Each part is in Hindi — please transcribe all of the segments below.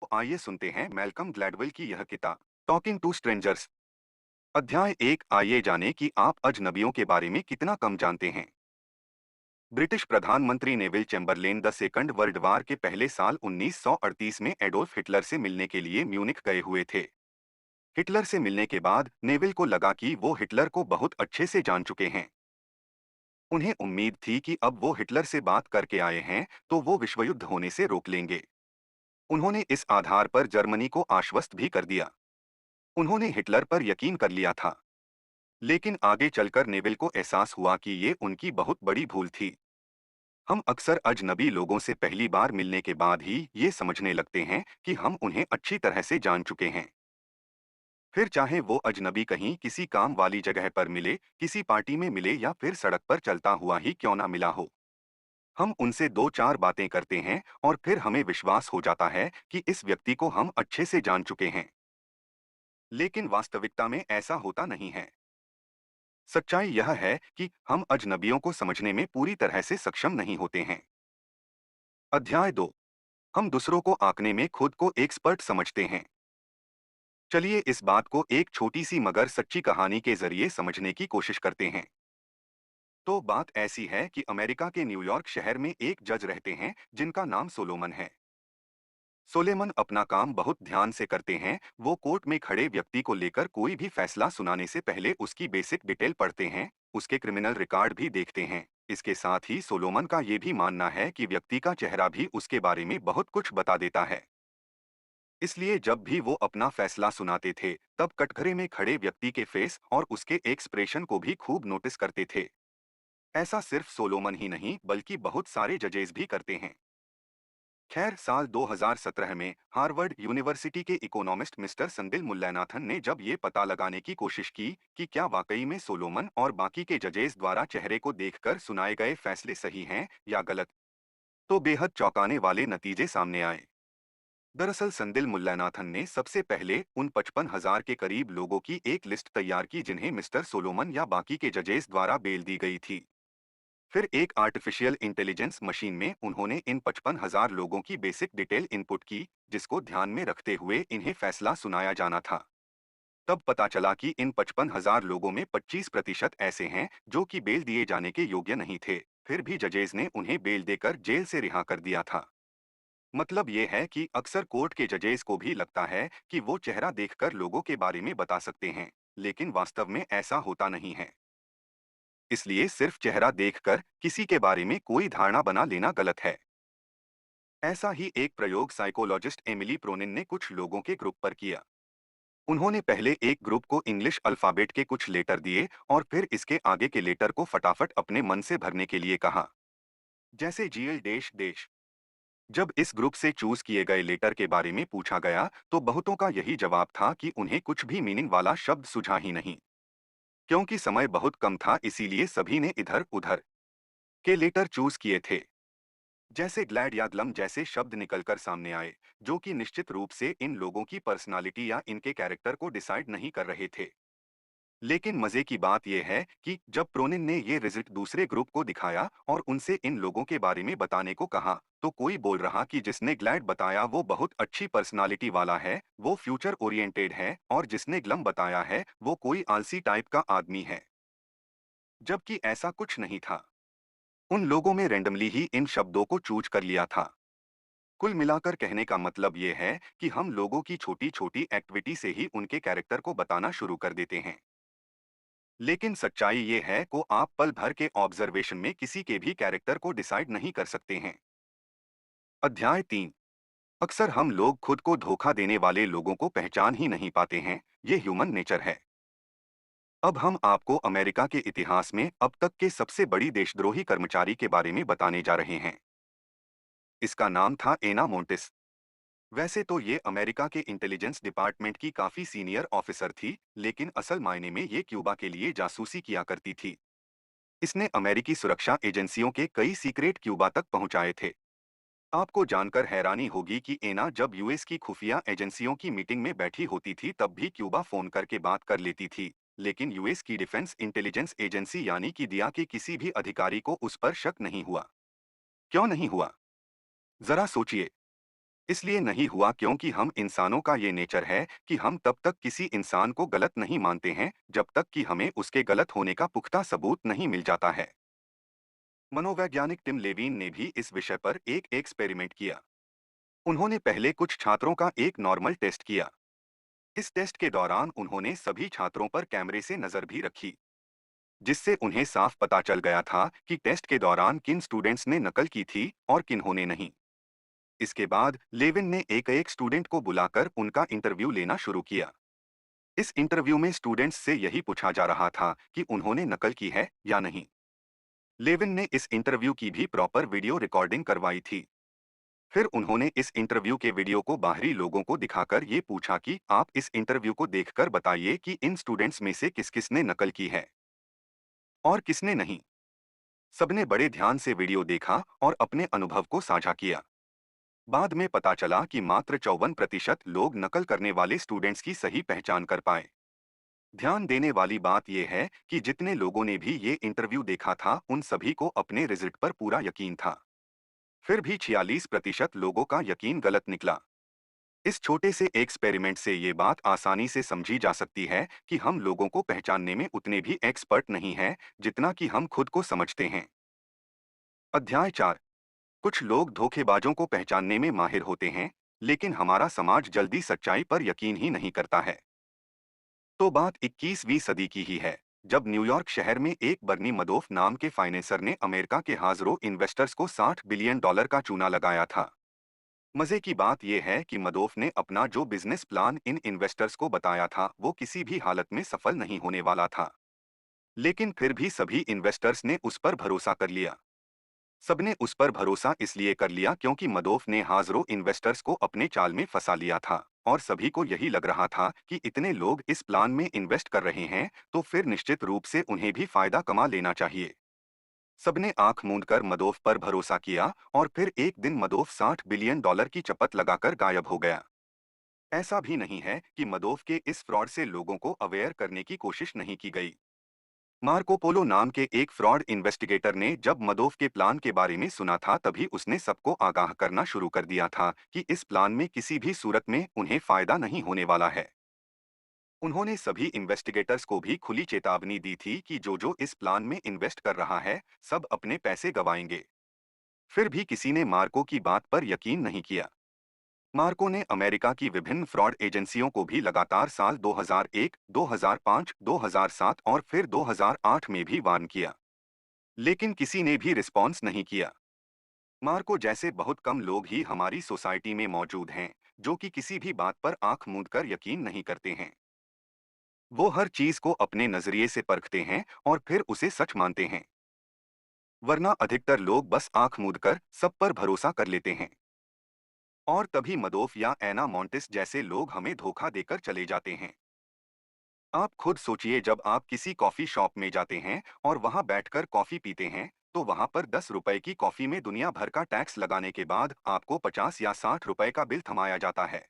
तो आइए सुनते हैं मैल्कम ग्लैडवेल की यह किताब टॉकिंग टू स्ट्रेंजर्स। अध्याय 1। आइए जानें कि आप अजनबियों के बारे में कितना कम जानते हैं। ब्रिटिश प्रधानमंत्री Neville Chamberlain the second world war के पहले साल 1938 में एडोल्फ हिटलर से मिलने के लिए म्यूनिख गए हुए थे। हिटलर से मिलने के बाद नेविल को लगा कि वो हिटलर को बहुत अच्छे से जान चुके हैं। उन्हें उम्मीद थी कि अब वो हिटलर से बात करके आए हैं तो वो विश्वयुद्ध होने से रोक लेंगे। उन्होंने इस आधार पर जर्मनी को आश्वस्त भी कर दिया। उन्होंने हिटलर पर यकीन कर लिया था। लेकिन आगे चलकर नेविल को एहसास हुआ कि ये उनकी बहुत बड़ी भूल थी। हम अक्सर अजनबी लोगों से पहली बार मिलने के बाद ही ये समझने लगते हैं कि हम उन्हें अच्छी तरह से जान चुके हैं। फिर चाहे वो अजनबी कहीं किसी काम वाली जगह पर मिले, किसी पार्टी में मिले या फिर सड़क पर चलता हुआ ही क्यों ना मिला हो। हम उनसे दो चार बातें करते हैं और फिर हमें विश्वास हो जाता है कि इस व्यक्ति को हम अच्छे से जान चुके हैं। लेकिन वास्तविकता में ऐसा होता नहीं है। सच्चाई यह है कि हम अजनबियों को समझने में पूरी तरह से सक्षम नहीं होते हैं। अध्याय 2। हम दूसरों को आंकने में खुद को एक्सपर्ट समझते हैं। चलिए इस बात को एक छोटी सी मगर सच्ची कहानी के जरिए समझने की कोशिश करते हैं। तो बात ऐसी है कि अमेरिका के न्यूयॉर्क शहर में एक जज रहते हैं जिनका नाम सोलोमन है। सोलेमन अपना काम बहुत ध्यान से करते हैं। वो कोर्ट में खड़े व्यक्ति को लेकर कोई भी फैसला सुनाने से पहले उसकी बेसिक डिटेल पढ़ते हैं, उसके क्रिमिनल रिकॉर्ड भी देखते हैं। इसके साथ ही सोलोमन का ये भी मानना है कि व्यक्ति का चेहरा भी उसके बारे में बहुत कुछ बता देता है। इसलिए जब भी वो अपना फैसला सुनाते थे, तब कटघरे में खड़े व्यक्ति के फेस और उसके एक्सप्रेशन को भी खूब नोटिस करते थे। ऐसा सिर्फ सोलोमन ही नहीं बल्कि बहुत सारे जजेस भी करते हैं। खैर साल 2017 में हार्वर्ड यूनिवर्सिटी के इकोनॉमिस्ट मिस्टर संदिल मुल्लैनाथन ने जब ये पता लगाने की कोशिश की कि क्या वाकई में सोलोमन और बाकी के जजेस द्वारा चेहरे को देखकर सुनाए गए फैसले सही हैं या गलत, तो बेहद चौंकाने वाले नतीजे सामने आए। दरअसल संदिल मुल्लैनाथन ने सबसे पहले उन 55,000 के करीब लोगों की एक लिस्ट तैयार की जिन्हें मिस्टर सोलोमन या बाकी के जजेस द्वारा बेल दी गई थी। फिर एक आर्टिफिशियल इंटेलिजेंस मशीन में उन्होंने इन 55,000 लोगों की बेसिक डिटेल इनपुट की, जिसको ध्यान में रखते हुए इन्हें फैसला सुनाया जाना था। तब पता चला कि इन 55,000 लोगों में 25% ऐसे हैं जो कि बेल दिए जाने के योग्य नहीं थे। फिर भी जजेस ने उन्हें बेल देकर जेल से रिहा कर दिया था। मतलब ये है कि अक्सर कोर्ट के जजेस को भी लगता है कि वो चेहरा देखकर लोगों के बारे में बता सकते हैं, लेकिन वास्तव में ऐसा होता नहीं है। इसलिए सिर्फ चेहरा देखकर किसी के बारे में कोई धारणा बना लेना गलत है। ऐसा ही एक प्रयोग साइकोलॉजिस्ट एमिली प्रोनिन ने कुछ लोगों के ग्रुप पर किया। उन्होंने पहले एक ग्रुप को इंग्लिश अल्फाबेट के कुछ लेटर दिए और फिर इसके आगे के लेटर को फटाफट अपने मन से भरने के लिए कहा, जैसे जीएल देश देश। जब इस ग्रुप से चूज किए गए लेटर के बारे में पूछा गया तो बहुतों का यही जवाब था कि उन्हें कुछ भी मीनिंग वाला शब्द सूझा ही नहीं। क्योंकि समय बहुत कम था इसीलिए सभी ने इधर उधर के लेटर चूज किए थे। जैसे ग्लैड या ग्लम जैसे शब्द निकलकर सामने आए, जो कि निश्चित रूप से इन लोगों की पर्सनालिटी या इनके कैरेक्टर को डिसाइड नहीं कर रहे थे। लेकिन मजे की बात यह है कि जब प्रोनिन ने ये रिजल्ट दूसरे ग्रुप को दिखाया और उनसे इन लोगों के बारे में बताने को कहा, तो कोई बोल रहा कि जिसने ग्लैड बताया वो बहुत अच्छी पर्सनालिटी वाला है, वो फ्यूचर ओरिएंटेड है, और जिसने ग्लम बताया है वो कोई आलसी टाइप का आदमी है। जबकि ऐसा कुछ नहीं था। उन लोगों में रैंडमली ही इन शब्दों को चूज कर लिया था। कुल मिलाकर कहने का मतलब ये है कि हम लोगों की छोटी छोटी एक्टिविटी से ही उनके कैरेक्टर को बताना शुरू कर देते हैं। लेकिन सच्चाई ये है को आप पल भर के ऑब्जर्वेशन में किसी के भी कैरेक्टर को डिसाइड नहीं कर सकते हैं। अध्याय 3। अक्सर हम लोग खुद को धोखा देने वाले लोगों को पहचान ही नहीं पाते हैं। ये ह्यूमन नेचर है। अब हम आपको अमेरिका के इतिहास में अब तक के सबसे बड़ी देशद्रोही कर्मचारी के बारे में बताने जा रहे हैं। इसका नाम था एना मोंटिस। वैसे तो ये अमेरिका के इंटेलिजेंस डिपार्टमेंट की काफी सीनियर ऑफिसर थी, लेकिन असल मायने में ये क्यूबा के लिए जासूसी किया करती थी। इसने अमेरिकी सुरक्षा एजेंसियों के कई सीक्रेट क्यूबा तक पहुंचाए थे। आपको जानकर हैरानी होगी कि एना जब यूएस की खुफिया एजेंसियों की मीटिंग में बैठी होती थी तब भी क्यूबा फोन करके बात कर लेती थी। लेकिन यूएस की डिफेंस इंटेलिजेंस एजेंसी यानी कि दिया के किसी भी अधिकारी को उस पर शक नहीं हुआ। क्यों नहीं हुआ? जरा सोचिए। इसलिए नहीं हुआ क्योंकि हम इंसानों का ये नेचर है कि हम तब तक किसी इंसान को गलत नहीं मानते हैं जब तक कि हमें उसके गलत होने का पुख्ता सबूत नहीं मिल जाता है। मनोवैज्ञानिक टिम लेविन ने भी इस विषय पर एक एक्सपेरिमेंट किया। उन्होंने पहले कुछ छात्रों का एक नॉर्मल टेस्ट किया। इस टेस्ट के दौरान उन्होंने सभी छात्रों पर कैमरे से नजर भी रखी, जिससे उन्हें साफ पता चल गया था कि टेस्ट के दौरान किन स्टूडेंट्स ने नकल की थी और किन्होंने नहीं। इसके बाद लेविन ने एक एक स्टूडेंट को बुलाकर उनका इंटरव्यू लेना शुरू किया। इस इंटरव्यू में स्टूडेंट्स से यही पूछा जा रहा था कि उन्होंने नकल की है या नहीं। लेविन ने इस इंटरव्यू की भी प्रॉपर वीडियो रिकॉर्डिंग करवाई थी। फिर उन्होंने इस इंटरव्यू के वीडियो को बाहरी लोगों को दिखाकर ये पूछा कि आप इस इंटरव्यू को देखकर बताइए कि इन स्टूडेंट्स में से किस किस ने नकल की है और किसने नहीं। सबने बड़े ध्यान से वीडियो देखा और अपने अनुभव को साझा किया। बाद में पता चला कि मात्र 54% लोग नकल करने वाले स्टूडेंट्स की सही पहचान कर पाए। ध्यान देने वाली बात यह है कि जितने लोगों ने भी ये इंटरव्यू देखा था उन सभी को अपने रिजल्ट पर पूरा यकीन था। फिर भी 46% लोगों का यकीन गलत निकला। इस छोटे से एक्सपेरिमेंट से ये बात आसानी से समझी जा सकती है कि हम लोगों को पहचानने में उतने भी एक्सपर्ट नहीं हैं जितना कि हम खुद को समझते हैं। अध्याय 4। कुछ लोग धोखेबाजों को पहचानने में माहिर होते हैं, लेकिन हमारा समाज जल्दी सच्चाई पर यकीन ही नहीं करता है। तो बात 21वीं सदी की ही है, जब न्यूयॉर्क शहर में एक बर्नी मदोफ नाम के फाइनेंसर ने अमेरिका के हाजारों इन्वेस्टर्स को $60 बिलियन का चूना लगाया था। मजे की बात यह है कि मदोफ ने अपना जो बिजनेस प्लान इन इन्वेस्टर्स को बताया था वो किसी भी हालत में सफल नहीं होने वाला था। लेकिन फिर भी सभी इन्वेस्टर्स ने उस पर भरोसा कर लिया। सबने उस पर भरोसा इसलिए कर लिया क्योंकि मदोफ ने हाजारों इन्वेस्टर्स को अपने चाल में फंसा लिया था और सभी को यही लग रहा था कि इतने लोग इस प्लान में इन्वेस्ट कर रहे हैं तो फिर निश्चित रूप से उन्हें भी फायदा कमा लेना चाहिए। सबने आंख मूंदकर मदोफ पर भरोसा किया और फिर एक दिन मदोफ $60 बिलियन की चपत लगाकर गायब हो गया। ऐसा भी नहीं है कि मदोफ के इस फ्रॉड से लोगों को अवेयर करने की कोशिश नहीं की गई। मार्को पोलो नाम के एक फ्रॉड इन्वेस्टिगेटर ने जब मदोफ के प्लान के बारे में सुना था तभी उसने सबको आगाह करना शुरू कर दिया था कि इस प्लान में किसी भी सूरत में उन्हें फायदा नहीं होने वाला है। उन्होंने सभी इन्वेस्टिगेटर्स को भी खुली चेतावनी दी थी कि जो इस प्लान में इन्वेस्ट कर रहा है सब अपने पैसे गंवाएंगे। फिर भी किसी ने मार्को की बात पर यकीन नहीं किया। मार्को ने अमेरिका की विभिन्न फ्रॉड एजेंसियों को भी लगातार साल 2001, 2005, 2007 और फिर 2008 में भी वार्न किया, लेकिन किसी ने भी रिस्पॉन्स नहीं किया। मार्को जैसे बहुत कम लोग ही हमारी सोसाइटी में मौजूद हैं जो कि किसी भी बात पर आंख मूंद कर यकीन नहीं करते हैं। वो हर चीज को अपने नजरिए से परखते हैं और फिर उसे सच मानते हैं। वरना अधिकतर लोग बस आंख मूंद कर सब पर भरोसा कर लेते हैं। और तभी मदोफ या एना मोंटिस जैसे लोग हमें धोखा देकर चले जाते हैं। आप खुद सोचिए, जब आप किसी कॉफी शॉप में जाते हैं और वहां बैठकर कॉफी पीते हैं तो वहां पर 10 रुपए की कॉफी में दुनिया भर का टैक्स लगाने के बाद आपको 50 या 60 रुपए का बिल थमाया जाता है।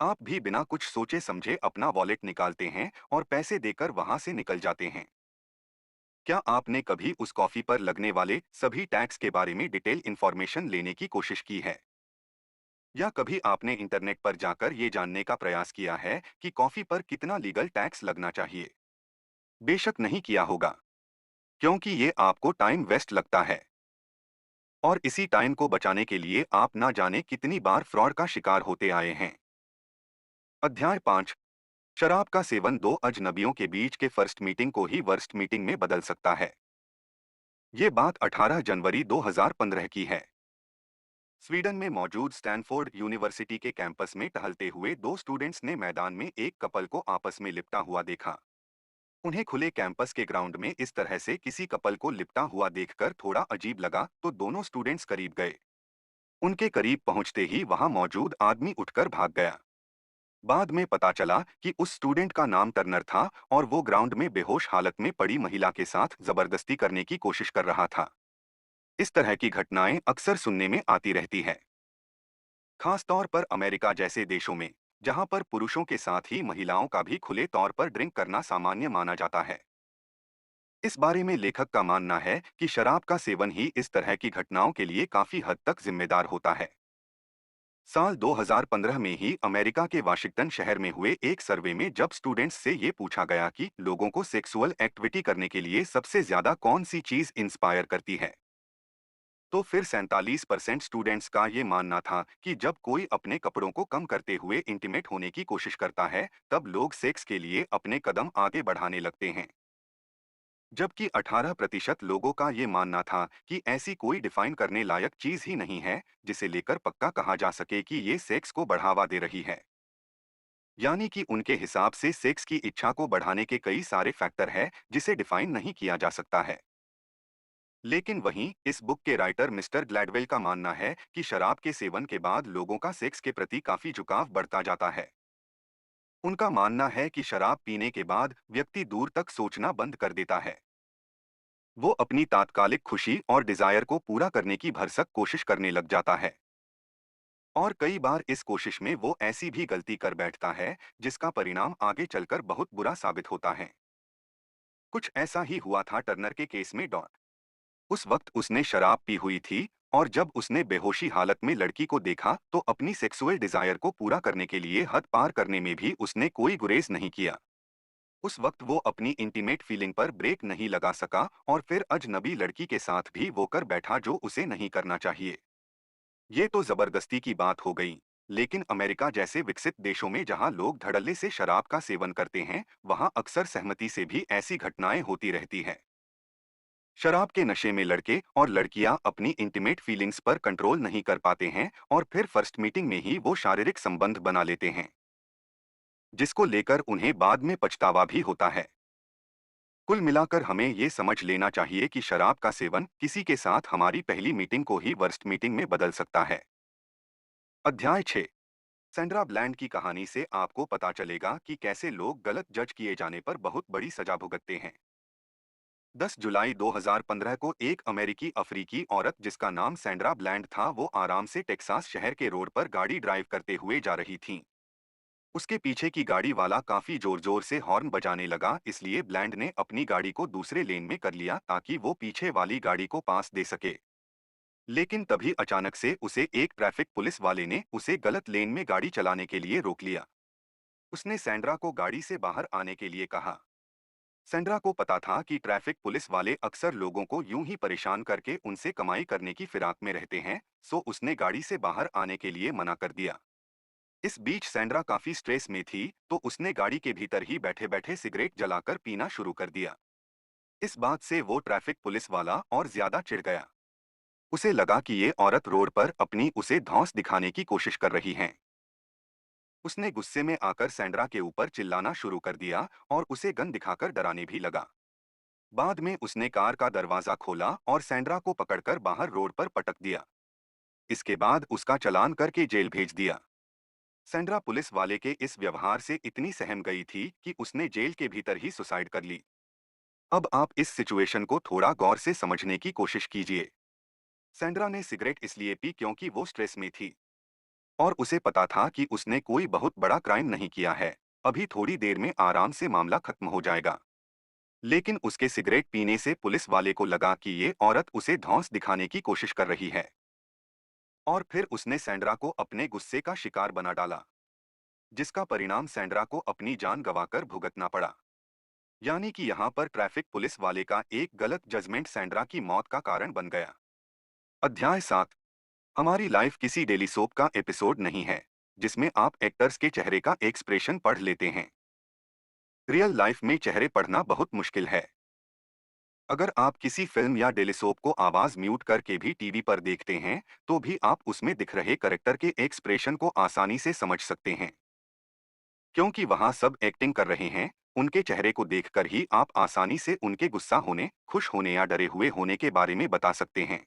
आप भी बिना कुछ सोचे समझे अपना वॉलेट निकालते हैं और पैसे देकर वहां से निकल जाते हैं। क्या आपने कभी उस कॉफी पर लगने वाले सभी टैक्स के बारे में डिटेल इंफॉर्मेशन लेने की कोशिश की है? या कभी आपने इंटरनेट पर जाकर ये जानने का प्रयास किया है कि कॉफी पर कितना लीगल टैक्स लगना चाहिए? बेशक नहीं किया होगा, क्योंकि ये आपको टाइम वेस्ट लगता है। और इसी टाइम को बचाने के लिए आप ना जाने कितनी बार फ्रॉड का शिकार होते आए हैं। अध्याय 5। शराब का सेवन दो अजनबियों के बीच के फर्स्ट मीटिंग को ही वर्स्ट मीटिंग में बदल सकता है। ये बात 18 जनवरी 2015 की है। स्वीडन में मौजूद स्टैनफोर्ड यूनिवर्सिटी के कैंपस में टहलते हुए दो स्टूडेंट्स ने मैदान में एक कपल को आपस में लिपटा हुआ देखा। उन्हें खुले कैंपस के ग्राउंड में इस तरह से किसी कपल को लिपटा हुआ देखकर थोड़ा अजीब लगा तो दोनों स्टूडेंट्स करीब गए। उनके करीब पहुंचते ही वहां मौजूद आदमी उठकर भाग गया। बाद में पता चला कि उस स्टूडेंट का नाम टर्नर था और वो ग्राउंड में बेहोश हालत में पड़ी महिला के साथ जबरदस्ती करने की कोशिश कर रहा था। इस तरह की घटनाएं अक्सर सुनने में आती रहती है, खास तौर पर अमेरिका जैसे देशों में, जहां पर पुरुषों के साथ ही महिलाओं का भी खुले तौर पर ड्रिंक करना सामान्य माना जाता है। इस बारे में लेखक का मानना है कि शराब का सेवन ही इस तरह की घटनाओं के लिए काफी हद तक जिम्मेदार होता है। साल 2015 में ही अमेरिका के वाशिंगटन शहर में हुए एक सर्वे में जब स्टूडेंट्स से ये पूछा गया कि लोगों को सेक्सुअल एक्टिविटी करने के लिए सबसे ज्यादा कौन सी चीज इंस्पायर करती है, तो फिर 47% स्टूडेंट्स का ये मानना था कि जब कोई अपने कपड़ों को कम करते हुए इंटीमेट होने की कोशिश करता है, तब लोग सेक्स के लिए अपने कदम आगे बढ़ाने लगते हैं। जबकि 18% लोगों का ये मानना था कि ऐसी कोई डिफाइन करने लायक चीज ही नहीं है जिसे लेकर पक्का कहा जा सके कि ये सेक्स को बढ़ावा दे रही है। यानी कि उनके हिसाब से सेक्स की इच्छा को बढ़ाने के कई सारे फैक्टर है जिसे डिफाइन नहीं किया जा सकता है। लेकिन वहीं इस बुक के राइटर मिस्टर ग्लैडवेल का मानना है कि शराब के सेवन के बाद लोगों का सेक्स के प्रति काफी झुकाव बढ़ता जाता है। उनका मानना है कि शराब पीने के बाद व्यक्ति दूर तक सोचना बंद कर देता है। वो अपनी तात्कालिक खुशी और डिजायर को पूरा करने की भरसक कोशिश करने लग जाता है। और कई बार इस कोशिश में वो ऐसी भी गलती कर बैठता है जिसका परिणाम आगे चलकर बहुत बुरा साबित होता है। कुछ ऐसा ही हुआ था टर्नर के केस में डॉन। उस वक्त उसने शराब पी हुई थी और जब उसने बेहोशी हालत में लड़की को देखा तो अपनी सेक्सुअल डिजायर को पूरा करने के लिए हद पार करने में भी उसने कोई गुरेज नहीं किया। उस वक्त वो अपनी इंटीमेट फीलिंग पर ब्रेक नहीं लगा सका और फिर अजनबी लड़की के साथ भी वो कर बैठा जो उसे नहीं करना चाहिए। ये तो जबरदस्ती की बात हो गई। लेकिन अमेरिका जैसे विकसित देशों में जहां लोग धड़ल्ले से शराब का सेवन करते हैं, वहां अक्सर सहमति से भी ऐसी घटनाएं होती रहती हैं। शराब के नशे में लड़के और लड़कियां अपनी इंटीमेट फीलिंग्स पर कंट्रोल नहीं कर पाते हैं और फिर फर्स्ट मीटिंग में ही वो शारीरिक संबंध बना लेते हैं, जिसको लेकर उन्हें बाद में पछतावा भी होता है। कुल मिलाकर हमें ये समझ लेना चाहिए कि शराब का सेवन किसी के साथ हमारी पहली मीटिंग को ही वर्स्ट मीटिंग में बदल सकता है। अध्याय 6। सैंड्रा ब्लैंड की कहानी से आपको पता चलेगा कि कैसे लोग गलत जज किए जाने पर बहुत बड़ी सजा भुगतते हैं। 10 जुलाई 2015 को एक अमेरिकी अफ्रीकी औरत जिसका नाम सैंड्रा ब्लैंड था, वो आराम से टेक्सास शहर के रोड पर गाड़ी ड्राइव करते हुए जा रही थीं। उसके पीछे की गाड़ी वाला काफी जोर जोर से हॉर्न बजाने लगा, इसलिए ब्लैंड ने अपनी गाड़ी को दूसरे लेन में कर लिया ताकि वो पीछे वाली गाड़ी को पास दे सके। लेकिन तभी अचानक से उसे एक ट्रैफिक पुलिस वाले ने उसे गलत लेन में गाड़ी चलाने के लिए रोक लिया। उसने सैंड्रा को गाड़ी से बाहर आने के लिए कहा। सैंड्रा को पता था कि ट्रैफिक पुलिस वाले अक्सर लोगों को यूं ही परेशान करके उनसे कमाई करने की फिराक में रहते हैं, सो उसने गाड़ी से बाहर आने के लिए मना कर दिया। इस बीच सैंड्रा काफी स्ट्रेस में थी, तो उसने गाड़ी के भीतर ही बैठे बैठे सिगरेट जलाकर पीना शुरू कर दिया। इस बात से वो ट्रैफिक पुलिस वाला और ज्यादा चिढ़ गया। उसे लगा कि ये औरत रोड पर अपनी उसे धौंस दिखाने की कोशिश कर रही है। उसने गुस्से में आकर सैंड्रा के ऊपर चिल्लाना शुरू कर दिया और उसे गन दिखाकर डराने भी लगा। बाद में उसने कार का दरवाजा खोला और सैंड्रा को पकड़कर बाहर रोड पर पटक दिया। इसके बाद उसका चालान करके जेल भेज दिया। सैंड्रा पुलिस वाले के इस व्यवहार से इतनी सहम गई थी कि उसने जेल के भीतर ही सुसाइड कर ली। अब आप इस सिचुएशन को थोड़ा गौर से समझने की कोशिश कीजिए। सैंड्रा ने सिगरेट इसलिए पी क्योंकि वो स्ट्रेस में थी और उसे पता था कि उसने कोई बहुत बड़ा क्राइम नहीं किया है। अभी थोड़ी देर में आराम से मामला खत्म हो जाएगा। लेकिन उसके सिगरेट पीने से पुलिस वाले को लगा कि ये औरत उसे धौंस दिखाने की कोशिश कर रही है और फिर उसने सैंड्रा को अपने गुस्से का शिकार बना डाला, जिसका परिणाम सैंड्रा को अपनी जान गंवाकर भुगतना पड़ा। यानी कि यहाँ पर ट्रैफिक पुलिस वाले का एक गलत जजमेंट सैंड्रा की मौत का कारण बन गया। अध्याय 7। हमारी लाइफ किसी डेली सोप का एपिसोड नहीं है जिसमें आप एक्टर्स के चेहरे का एक्सप्रेशन पढ़ लेते हैं। रियल लाइफ में चेहरे पढ़ना बहुत मुश्किल है। अगर आप किसी फिल्म या डेलीसोप को आवाज म्यूट करके भी टीवी पर देखते हैं, तो भी आप उसमें दिख रहे करेक्टर के एक्सप्रेशन को आसानी से समझ सकते हैं। क्योंकि वहां सब एक्टिंग कर रहे हैं, उनके चेहरे को देखकर ही आप आसानी से उनके गुस्सा होने, खुश होने या डरे हुए होने के बारे में बता सकते हैं।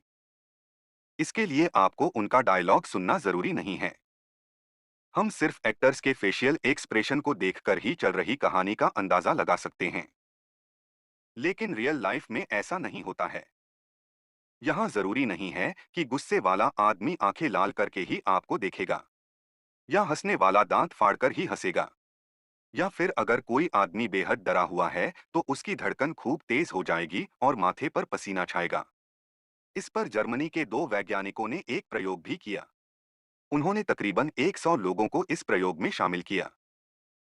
इसके लिए आपको उनका डायलॉग सुनना जरूरी नहीं है। हम सिर्फ एक्टर्स के फेशियल एक्सप्रेशन को देखकर ही चल रही कहानी का अंदाजा लगा सकते हैं। लेकिन रियल लाइफ में ऐसा नहीं होता है। यहाँ जरूरी नहीं है कि गुस्से वाला आदमी आंखें लाल करके ही आपको देखेगा या हंसने वाला दांत फाड़कर ही हंसेगा, या फिर अगर कोई आदमी बेहद डरा हुआ है तो उसकी धड़कन खूब तेज हो जाएगी और माथे पर पसीना छाएगा। इस पर जर्मनी के दो वैज्ञानिकों ने एक प्रयोग भी किया। उन्होंने तकरीबन 100 लोगों को इस प्रयोग में शामिल किया।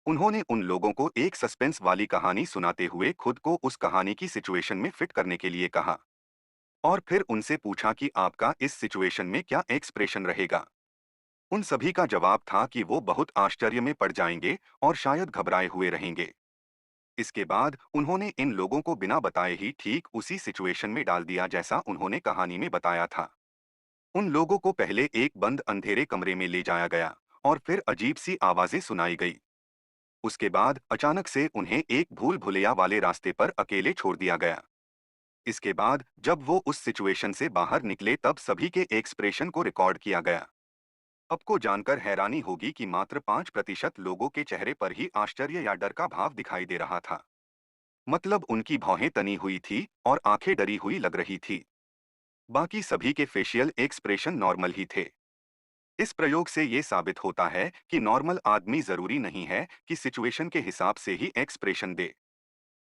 उन्होंने उन लोगों को एक सस्पेंस वाली कहानी सुनाते हुए खुद को उस कहानी की सिचुएशन में फिट करने के लिए कहा और फिर उनसे पूछा कि आपका इस सिचुएशन में क्या एक्सप्रेशन रहेगा। उन सभी का जवाब था कि वो बहुत आश्चर्य में पड़ जाएंगे और शायद घबराए हुए रहेंगे। इसके बाद उन्होंने इन लोगों को बिना बताए ही ठीक उसी सिचुएशन में डाल दिया जैसा उन्होंने कहानी में बताया था। उन लोगों को पहले एक बंद अंधेरे कमरे में ले जाया गया और फिर अजीब सी आवाजें सुनाई गई। उसके बाद अचानक से उन्हें एक भूल भुलैया वाले रास्ते पर अकेले छोड़ दिया गया। इसके बाद जब वो उस सिचुएशन से बाहर निकले तब सभी के एक्सप्रेशन को रिकॉर्ड किया गया। आपको जानकर हैरानी होगी कि मात्र 5% लोगों के चेहरे पर ही आश्चर्य या डर का भाव दिखाई दे रहा था। मतलब उनकी भौहें तनी हुई थी और आंखें डरी हुई लग रही थी। बाकी सभी के फेशियल एक्सप्रेशन नॉर्मल ही थे। इस प्रयोग से ये साबित होता है कि नॉर्मल आदमी जरूरी नहीं है कि सिचुएशन के हिसाब से ही एक्सप्रेशन दे।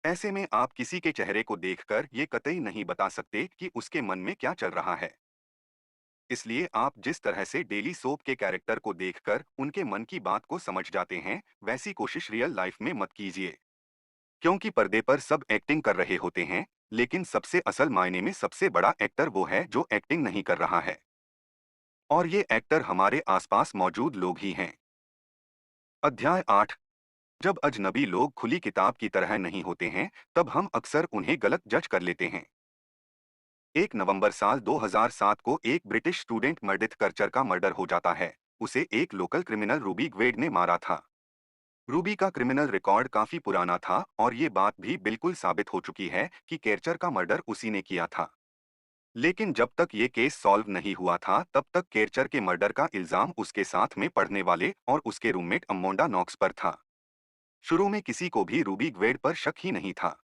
ऐसे में आप किसी के चेहरे को देखकर ये कतई नहीं बता सकते कि उसके मन में क्या चल रहा है। इसलिए आप जिस तरह से डेली सोप के कैरेक्टर को देखकर उनके मन की बात को समझ जाते हैं, वैसी कोशिश रियल लाइफ में मत कीजिए। क्योंकि पर्दे पर सब एक्टिंग कर रहे होते हैं, लेकिन सबसे असल मायने में सबसे बड़ा एक्टर वो है जो एक्टिंग नहीं कर रहा है। और ये एक्टर हमारे आसपास मौजूद लोग ही हैं। अध्याय 8। जब अजनबी लोग खुली किताब की तरह नहीं होते हैं, तब हम अक्सर उन्हें गलत जज कर लेते हैं। 1 नवंबर साल 2007 को एक ब्रिटिश स्टूडेंट मर्डिथ कर्चर का मर्डर हो जाता है। उसे एक लोकल क्रिमिनल रूबी ग्वेड ने मारा था। रूबी का क्रिमिनल रिकॉर्ड काफी पुराना था और ये बात भी बिल्कुल साबित हो चुकी है कि केरचर का मर्डर उसी ने किया था। लेकिन जब तक ये केस सॉल्व नहीं हुआ था, तब तक केरचर के मर्डर का इल्जाम उसके साथ में पढ़ने वाले और उसके रूममेट अमोंडा नॉक्स पर था। शुरू में किसी को भी रूबी ग्वेड पर शक ही नहीं था।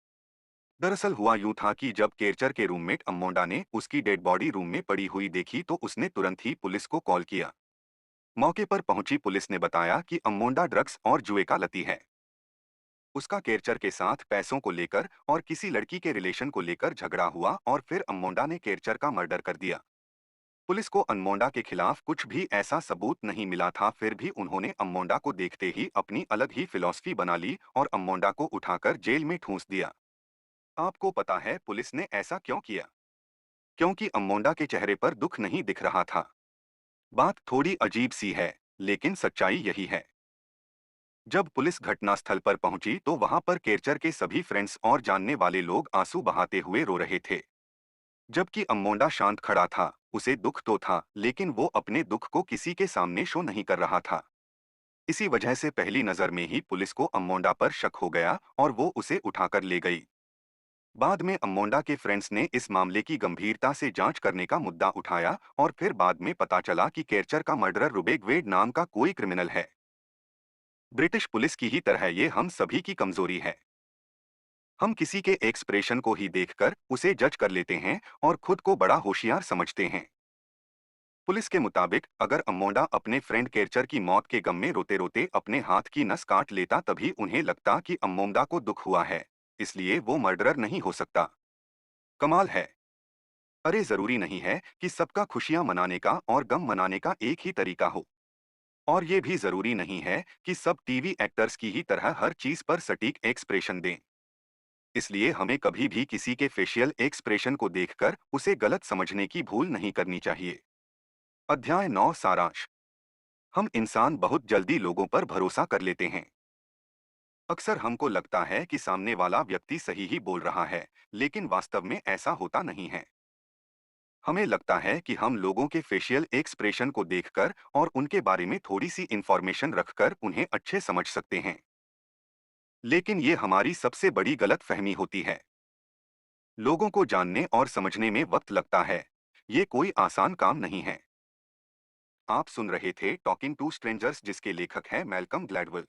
दरअसल हुआ यूं था कि जब केरचर के रूममेट अमोंडा ने उसकी डेड बॉडी रूम में पड़ी हुई देखी तो उसने तुरंत ही पुलिस को कॉल किया। मौके पर पहुंची पुलिस ने बताया कि अमोंडा ड्रग्स और जुए का लती है। उसका केरचर के साथ पैसों को लेकर और किसी लड़की के रिलेशन को लेकर झगड़ा हुआ और फिर अमोंडा ने केरचर का मर्डर कर दिया। पुलिस को अमोंडा के खिलाफ कुछ भी ऐसा सबूत नहीं मिला था, फिर भी उन्होंने अमोंडा को देखते ही अपनी अलग ही फिलॉसफी बना ली और अमोंडा को उठाकर जेल में ठूंस दिया। आपको पता है पुलिस ने ऐसा क्यों किया? क्योंकि अमोंडा के चेहरे पर दुख नहीं दिख रहा था। बात थोड़ी अजीब सी है, लेकिन सच्चाई यही है। जब पुलिस घटनास्थल पर पहुंची तो वहां पर केरचर के सभी फ्रेंड्स और जानने वाले लोग आंसू बहाते हुए रो रहे थे। जबकि अमोंडा शांत खड़ा था। उसे दुख तो था, लेकिन वो अपने दुख को किसी के सामने शो नहीं कर रहा था। इसी वजह से पहली नजर में ही पुलिस को अमोंडा पर शक हो गया और वो उसे उठाकर ले गई। बाद में अमोंडा के फ्रेंड्स ने इस मामले की गंभीरता से जांच करने का मुद्दा उठाया और फिर बाद में पता चला कि केरचर का मर्डरर रुबेग्वेड नाम का कोई क्रिमिनल है। ब्रिटिश पुलिस की ही तरह ये हम सभी की कमजोरी है। हम किसी के एक्सप्रेशन को ही देखकर उसे जज कर लेते हैं और खुद को बड़ा होशियार समझते हैं। पुलिस के मुताबिक अगर अमोंडा अपने फ्रेंड केरचर की मौत के गम में रोते रोते अपने हाथ की नस काट लेता तभी उन्हें लगता कि अमोंडा को दुख हुआ है, इसलिए वो मर्डरर नहीं हो सकता। कमाल है। अरे जरूरी नहीं है कि सबका खुशियां मनाने का और गम मनाने का एक ही तरीका हो। और ये भी जरूरी नहीं है कि सब टीवी एक्टर्स की ही तरह हर चीज पर सटीक एक्सप्रेशन दें। इसलिए हमें कभी भी किसी के फेशियल एक्सप्रेशन को देखकर उसे गलत समझने की भूल नहीं करनी चाहिए। अध्याय 9 सारांश। हम इंसान बहुत जल्दी लोगों पर भरोसा कर लेते हैं। अक्सर हमको लगता है कि सामने वाला व्यक्ति सही ही बोल रहा है, लेकिन वास्तव में ऐसा होता नहीं है। हमें लगता है कि हम लोगों के फेशियल एक्सप्रेशन को देखकर और उनके बारे में थोड़ी सी इंफॉर्मेशन रखकर उन्हें अच्छे समझ सकते हैं। लेकिन ये हमारी सबसे बड़ी गलतफहमी होती है। लोगों को जानने और समझने में वक्त लगता है। ये कोई आसान काम नहीं है। आप सुन रहे थे टॉकिंग टू स्ट्रेंजर्स, जिसके लेखक हैं मैल्कम ग्लैडवेल।